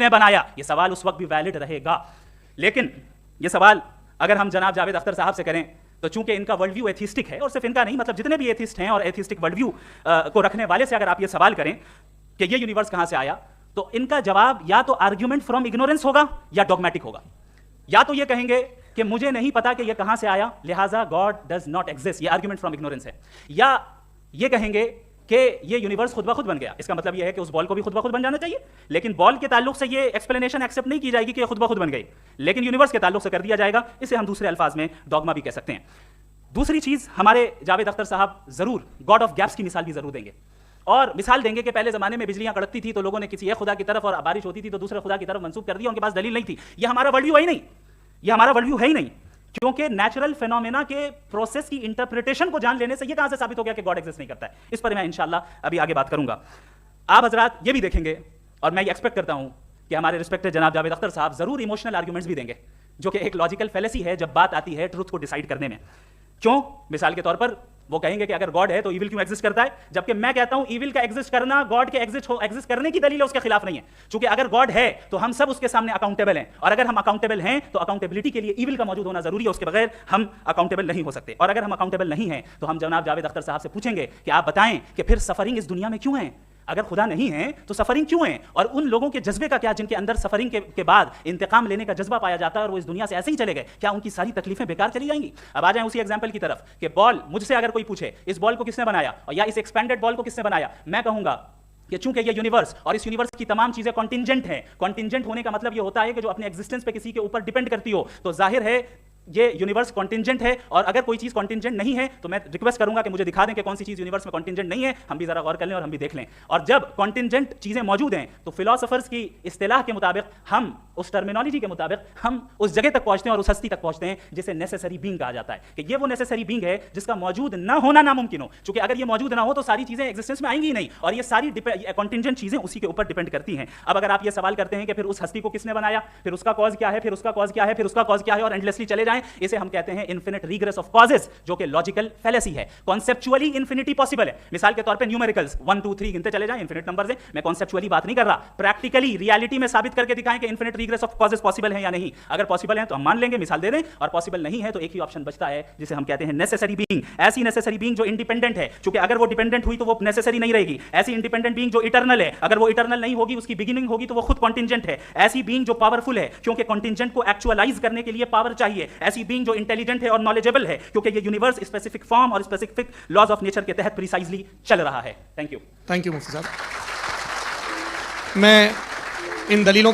किसने बनाया, ये सवाल उस वक्त भी वैलिड रहेगा। लेकिन ये सवाल अगर हम जनाब जावेद अख्तर साहब से करें तो चूंकि इनका वर्ल्ड व्यू एथिस्टिक है, और सिर्फ इनका नहीं, मतलब जितने भी एथिस्ट हैं और एथिस्टिक वर्ल्ड व्यू को रखने वाले से अगर आप ये सवाल करें कि ये यूनिवर्स कहां से आया, तो इनका जवाब या तो आर्ग्यूमेंट फ्रॉम इग्नोरेंस होगा या डॉगमेटिक होगा। या तो ये कहेंगे कि मुझे नहीं पता कि ये कहां से आया, लिहाजा गॉड डज नॉट एग्जिस्ट, ये आर्ग्यूमेंट फ्रॉम इग्नोरेंस है। या ये कहेंगे कि ये यूनिवर्स खुद ब खुद बन गया, इसका मतलब ये है कि उस बॉल को भी खुद ब खुद बन जाना चाहिए। लेकिन बॉल के ताल्लुक से ये एक्सप्लेनेशन एक्सेप्ट नहीं की जाएगी कि ये खुद ब खुद बन गई, लेकिन यूनिवर्स के ताल्लुक से कर दिया जाएगा। इसे हम दूसरे अल्फाज में डॉगमा भी कह सकते हैं। दूसरी चीज, हमारे जावेद अख्तर साहब जरूर गॉड ऑफ गैप्स की मिसाल भी जरूर देंगे, और मिसाल देंगे कि पहले जमाने में बिजलियां कड़कती थी तो लोगों ने किसी एक खुदा की तरफ, और बारिश होती थी तो दूसरे खुदा की तरफ मंसूब कर दिया, उनके पास दलील नहीं थी। ये हमारा वर्ल्ड व्यू है ही नहीं, ये हमारा वर्ल्ड व्यू है ही नहीं, क्योंकि नेचुरल फिनोमेना के प्रोसेस की इंटरप्रिटेशन को जान लेने से ये कहां से साबित हो गया कि गॉड एग्जिस्ट नहीं करता है। इस पर मैं इंशाल्लाह अभी आगे बात करूंगा। आप हजरात ये भी देखेंगे, और मैं ये एक्सपेक्ट करता हूं कि हमारे रिस्पेक्टेड जनाब जावेद अख्तर साहब जरूर इमोशनल आर्ग्यूमेंट्स भी देंगे, जो कि एक लॉजिकल फैलेसी है जब बात आती है ट्रुथ को डिसाइड करने में। क्यों? मिसाल के तौर पर वो कहेंगे कि अगर गॉड है तो ईविल क्यों एग्जिस्ट करता है, जबकि मैं कहता हूं ईविल का एग्जिस्ट करना गॉड के एग्जिस्ट करने की दलील है, उसके खिलाफ नहीं है। क्योंकि अगर गॉड है तो हम सब उसके सामने अकाउंटेबल हैं, और अगर हम अकाउंटेबल हैं तो अकाउंटेबिलिटी के लिए ईविल का मौजूद होना जरूरी है, उसके बगैर हम अकाउंटेबल नहीं हो सकते। और अगर हम अकाउंटेबल नहीं हैं तो हम जनाब जावेद अख्तर साहब से पूछेंगे कि आप बताएं कि फिर सफरिंग इस दुनिया में क्यों है? अगर खुदा नहीं है तो सफरिंग क्यों है? और उन लोगों के जज्बे का क्या जिनके अंदर सफरिंग के बाद इंतकाम लेने का जज्बा पाया जाता है और वो इस दुनिया से ऐसे ही चले गए, क्या उनकी सारी तकलीफें बेकार चली जाएंगी? अब आ जाएं उसी एग्जांपल की तरफ कि बॉल, मुझसे अगर कोई पूछे इस बॉल को किसने बनाया और या इस एक्सपेंडेड बॉल को किसने बनाया, मैं कहूंगा कि चूंकि ये यूनिवर्स और इस यूनिवर्स की तमाम चीजें कॉन्टिंजेंट हैं। कॉन्टिंजेंट होने का मतलब ये होता है कि जो अपने एग्जिस्टेंस पे किसी के ऊपर डिपेंड करती हो, तो जाहिर है ये यूनिवर्स कॉन्टिंजेंट है। और अगर कोई चीज कॉन्टिंजेंट नहीं है तो मैं रिक्वेस्ट करूंगा कि मुझे दिखा दें कि कौन सी चीज यूनिवर्स में कॉन्टिंजेंट नहीं है, हम भी जरा गौर कर लें और हम भी देख लें। और जब कॉन्टिंजेंट चीजें मौजूद हैं तो फिलोसोफर्स की इस्तिलाह के मुताबिक, हम उस टर्मिनोलॉजी के मुताबिक, हम उस जगह तक पहुंचते हैं और उस हस्ती तक पहुंचते हैं जिसे नेसेसरी बीइंग कहा जाता है, कि ये वो नेसेसरी बीइंग है जिसका मौजूद ना होना नामुमकिन हो। क्योंकि अगर ये मौजूद ना हो तो सारी चीजें एग्जिस्टेंस में आएंगी ही नहीं, और ये सारी कॉन्टिंजेंट चीजें उसी के ऊपर डिपेंड करती हैं। अब अगर आप ये सवाल करते हैं कि फिर उस हस्ती को किसने बनाया, फिर उसका कॉज क्या है, फिर उसका कॉज क्या है, फिर उसका कॉज क्या है, और एंडलेसली चले जाएं, इसे हम कहते हैं इनफिनिट रिग्रेस ऑफ कॉजेस, जो कि लॉजिकल फैलेसी है। कॉन्सेप्चुअली इन्फिनिटी पॉसिबल है। मिसाल के तौर पे न्यूमेरिकल्स 1 2 3 गिनते चले जाएं, इन्फिनिट नंबर्स हैं। मैं कॉन्सेप्चुअली बात नहीं कर रहा, प्रैक्टिकली रियलिटी में साबित करके दिखाएं कि infinite regress of causes possible है या नहीं। अगर पॉसिबल है तो हम मान लेंगे, मिसाल दे दें, और पॉसिबल नहीं है तो एक ही ऑप्शन बचता है जिसे हम कहते हैं नेसेसरी बीइंग। ऐसी नेसेसरी बीइंग जो इंडिपेंडेंट है, क्योंकि अगर वो डिपेंडेंट हुई तो वो नेसेसरी नहीं रहेगी। ऐसी इंडिपेंडेंट बीइंग जो इटर्नल है, अगर वो इटर्नल नहीं होगी, उसकी बिगिनिंग होगी तो वो खुद कॉन्टिंजेंट है। ऐसी बीइंग जो पावरफुल है, क्योंकि कॉन्टिंजेंट को एक्चुअलाइज करने के लिए पावर चाहिए। ऐसी बीइंग जो इंटेलिजेंट है और नॉलेजेबल है, क्योंकि ये यूनिवर्स स्पेसिफिक फॉर्म और स्पेसिफिक लॉज ऑफ नेचर के तहत प्रिसाइजली चल रहा है। थैंक यू मुफ्ती साहब। मैं इन दलीलों